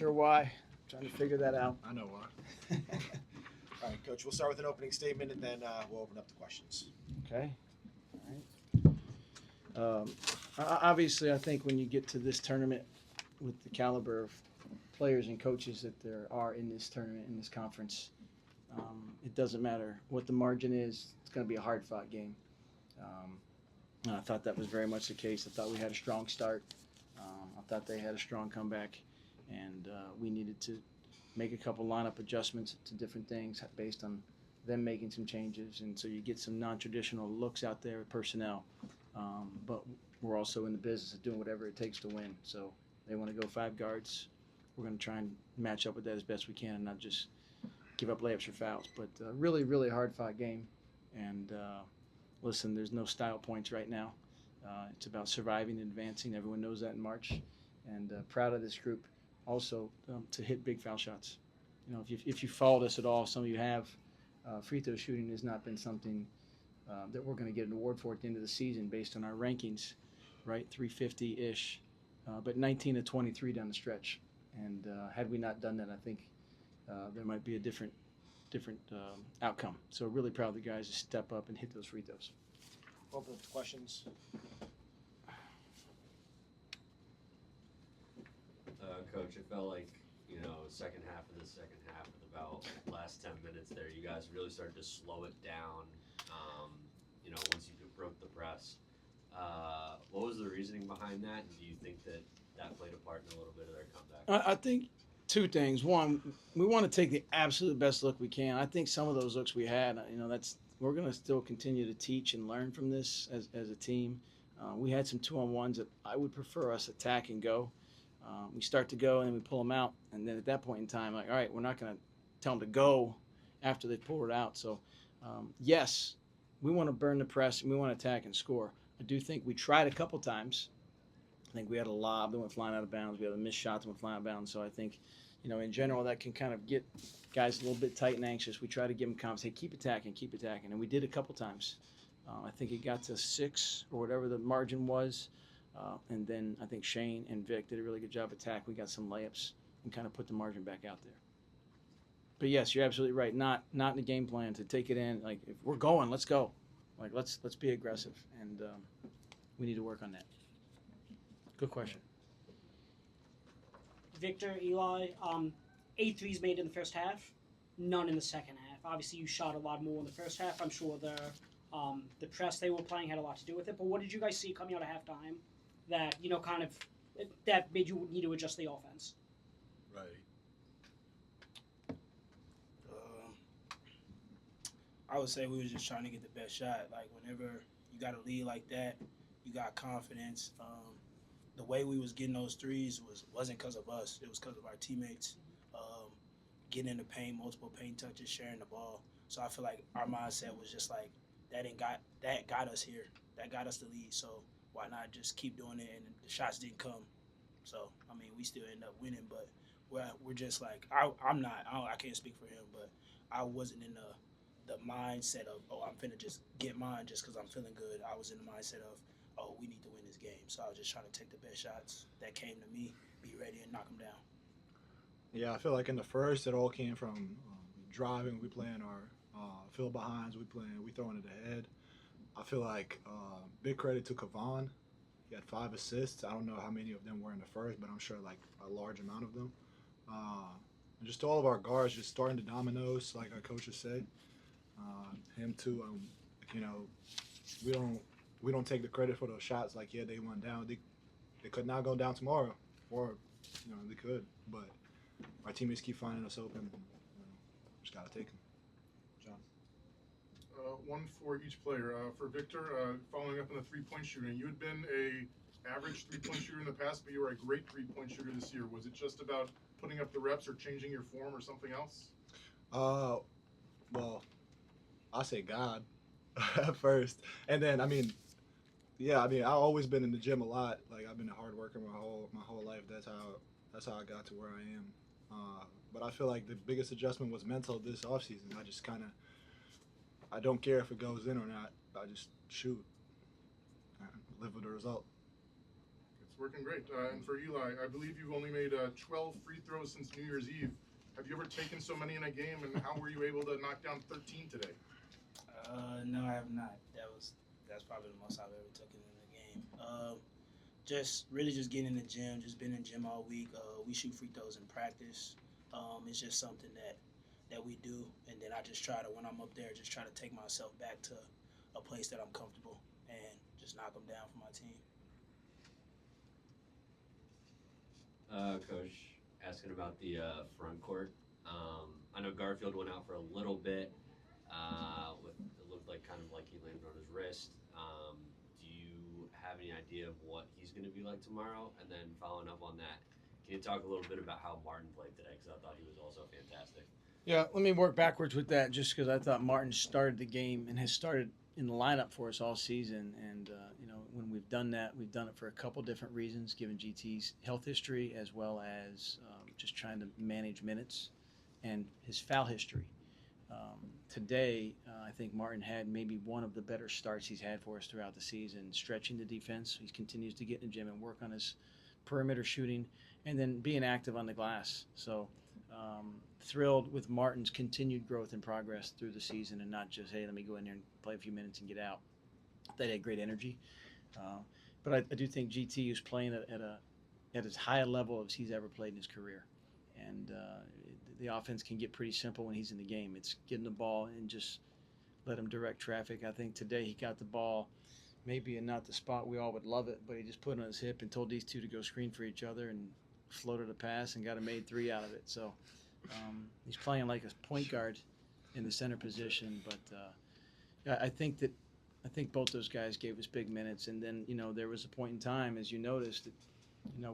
sure why. I'm trying to figure that out. I know why. All right, Coach. We'll start with an opening statement, and then we'll open up the questions. Okay. All right. Obviously, I think when you get to this tournament with the caliber of players and coaches that there are in this tournament, in this conference, it doesn't matter what the margin is. It's going to be a hard-fought game. And I thought that was very much the case. I thought we had a strong start. I thought they had a strong comeback, and we needed to make a couple lineup adjustments to different things based on them making some changes. And so you get some non-traditional looks out there with personnel. But we're also in the business of doing whatever it takes to win. So they want to go 5 guards. We're going to try and match up with that as best we can and not just give up layups or fouls. But really, really hard-fought game. And listen, there's no style points right now. It's about surviving and advancing. Everyone knows that in March. And proud of this group also to hit big foul shots. You know, if you followed us at all, some of you have, free throw shooting has not been something that we're going to get an award for at the end of the season based on our rankings, right? 350-ish, but 19 to 23 down the stretch. And had we not done that, I think there might be a different outcome. So really proud of the guys to step up and hit those free throws. Open up the questions. Coach, it felt like, second half of about last 10 minutes there, you guys really started to slow it down, once you broke the press. What was the reasoning behind that, and do you think that played a part in a little bit of their comeback? I think 2 things. One, we want to take the absolute best look we can. I think some of those looks we had, we're going to still continue to teach and learn from this as a team. We had some 2-on-1s that I would prefer us attack and go. We start to go and then we pull them out. And then at that point in time, all right, we're not going to tell them to go after they pull it out. So, yes, we want to burn the press and we want to attack and score. I do think we tried a couple times. I think we had a lob that went flying out of bounds. We had a missed shot that went flying out of bounds. So I think, in general, that can kind of get guys a little bit tight and anxious. We try to give them confidence. Hey, keep attacking. And we did a couple times. I think it got to 6 or whatever the margin was. And then I think Shane and Vic did a really good job of attack. We got some layups and kind of put the margin back out there. But yes, you're absolutely right. Not in the game plan to take it in. Like, if we're going, let's go. Like, let's be aggressive, and we need to work on that. Good question. Victor, Eli, 8 threes made in the first half, none in the second half. Obviously, you shot a lot more in the first half. I'm sure the press they were playing had a lot to do with it. But what did you guys see coming out of halftime that that made you need to adjust the offense? Right. I would say we were just trying to get the best shot. Like, whenever you got a lead like that, you got confidence. The way we was getting those threes wasn't because of us. It was because of our teammates getting in the paint, multiple paint touches, sharing the ball. So I feel like our mindset was just like, that got us here. That got us the lead. So why not just keep doing it? And the shots didn't come. So, we still end up winning. But we're just like, I can't speak for him, but I wasn't in the mindset of, I'm finna just get mine just because I'm feeling good. I was in the mindset of, we need to win this game. So I was just trying to take the best shots that came to me, be ready, and knock them down. Yeah, I feel like in the first, it all came from driving. We playing our fill behinds. We throwing it ahead. I feel like big credit to Kavan. He had 5 assists. I don't know how many of them were in the first, but I'm sure like a large amount of them. And just all of our guards just starting the dominoes, like our coaches say. Him too. We don't take the credit for those shots. Like, yeah, they went down. They could not go down tomorrow, or they could. But our teammates keep finding us open. Just gotta take them. John. One for each player. For Victor, following up on the three-point shooting, you had been a average three-point shooter in the past, but you were a great three-point shooter this year. Was it just about putting up the reps or changing your form or something else? Well, I'll say God first, and then I've always been in the gym a lot. Like, I've been a hard worker my whole life. That's how I got to where I am. But I feel like the biggest adjustment was mental this offseason. I don't care if it goes in or not. I just shoot and live with the result. working great. And for Eli, I believe you've only made 12 free throws since New Year's Eve. Have you ever taken so many in a game, and how were you able to knock down 13 today? No, I have not. That's probably the most I've ever taken in a game. Just really just getting in the gym, just been in the gym all week. We shoot free throws in practice. It's just something that we do, and then I just try to, when I'm up there, just try to take myself back to a place that I'm comfortable and just knock them down for my team. Coach, asking about the front court. I know Garfield went out for a little bit. It looked like kind of like he landed on his wrist. Do you have any idea of what he's going to be like tomorrow? And then following up on that, can you talk a little bit about how Martin played today? Because I thought he was also fantastic. Yeah, let me work backwards with that just because I thought Martin started the game and has started in the lineup for us all season. And, when we've done that, we've done it for a couple different reasons, given GT's health history as well as just trying to manage minutes and his foul history. Today, I think Martin had maybe one of the better starts he's had for us throughout the season, stretching the defense. He continues to get in the gym and work on his perimeter shooting and then being active on the glass. So thrilled with Martin's continued growth and progress through the season and not just, hey, let me go in there and play a few minutes and get out. They had great energy. But I do think GT is playing at as high a level as he's ever played in his career. And the offense can get pretty simple when he's in the game. It's getting the ball and just let him direct traffic. I think today he got the ball maybe in not the spot we all would love it, but he just put it on his hip and told these two to go screen for each other and floated a pass and got a made three out of it. So he's playing like a point guard in the center position. But I think both those guys gave us big minutes. And then, there was a point in time, as you noticed, that,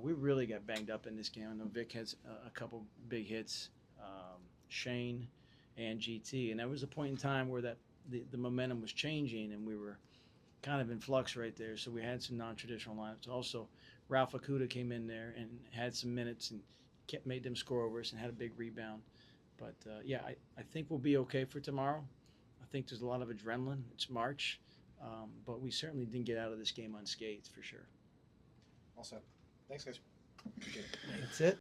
we really got banged up in this game. I know Vic has a couple big hits, Shane and GT. And there was a point in time where the momentum was changing and we were kind of in flux right there. So we had some non-traditional lineups. Also, Ralph Akuta came in there and had some minutes and made them score over us and had a big rebound. But, I think we'll be okay for tomorrow. I think there's a lot of adrenaline. It's March. But we certainly didn't get out of this game unscathed for sure. All set. Thanks, guys. That's it.